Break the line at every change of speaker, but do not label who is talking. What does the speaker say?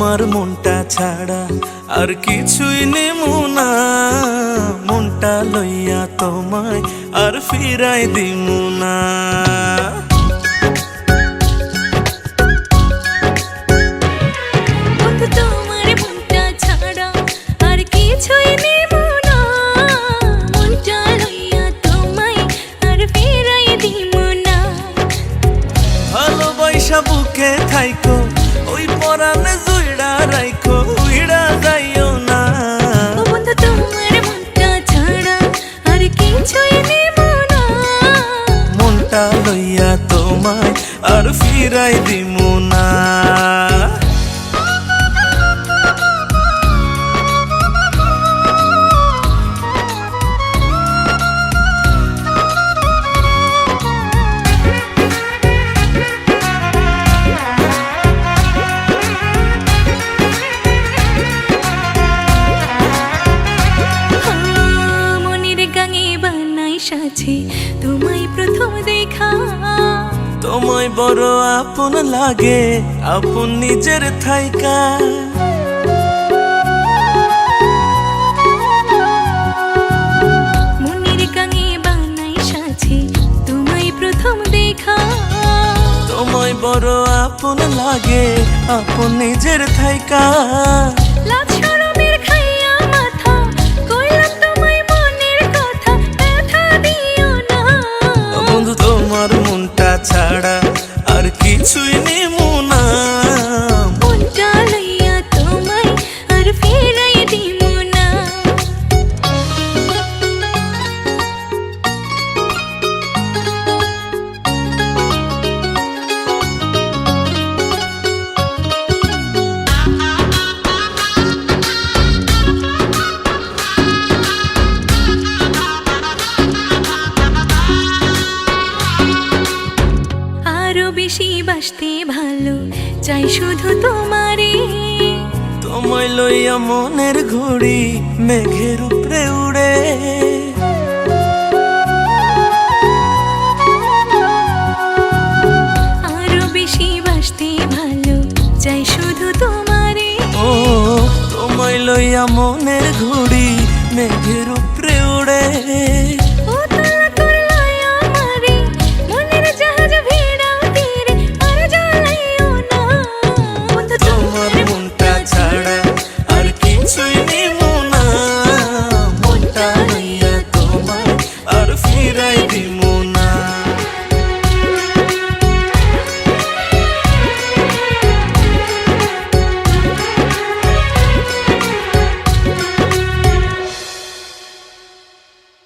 তোমার মনটা ছাড়া আর কিছুই নেমু না, মনটা লইয়া তোমায় আর ফিরাই দিমু না।
তোমার মনটা ছাড়া আর কিছুই নেমু না, মনটা লইয়া তোমায় আর ফিরাই দিমু না।
ভালোবাসা বুকে থাইকো ওই পরাণে জুইড়া রাইখো, উইড়া যাইও না।
ও বন্ধু তোমার মনটা ছাড়া আর কিছুই নেমু না,
মনটা লইয়া তোমায় আর ফিরাই দিমু না।
সাথে তোমায় প্রথম দেখা,
তোমায় বড় আপন লাগে আপন নিজের থাইকা।
মনের গাঙে বানাই সাথে তোমায় প্রথম দেখা,
তোমায় বড় আপন লাগে আপন নিজের থাইকা।
লাজ শরমের খাইয়া মাথা কইলাম তোমায় মনের কথা, ব্যথা দিও না।
বন্ধু তোমার মনটা ছাড়া আর কিছুই নেমু না,
মনটা লইয়া তোমায় আর ফিরাই দিমু না। আরো বেশি বাসতে ভালো চাই শুধু তোমারে,
তোমায় লইয়া মনের ঘুড়ি মেঘের উপরে উড়ে।
আরো বেশি বাসতে ভালো চাই শুধু তোমারে।
ও তোমায় লইয়া মনের ঘুড়ি মেঘের উপরে উড়ে।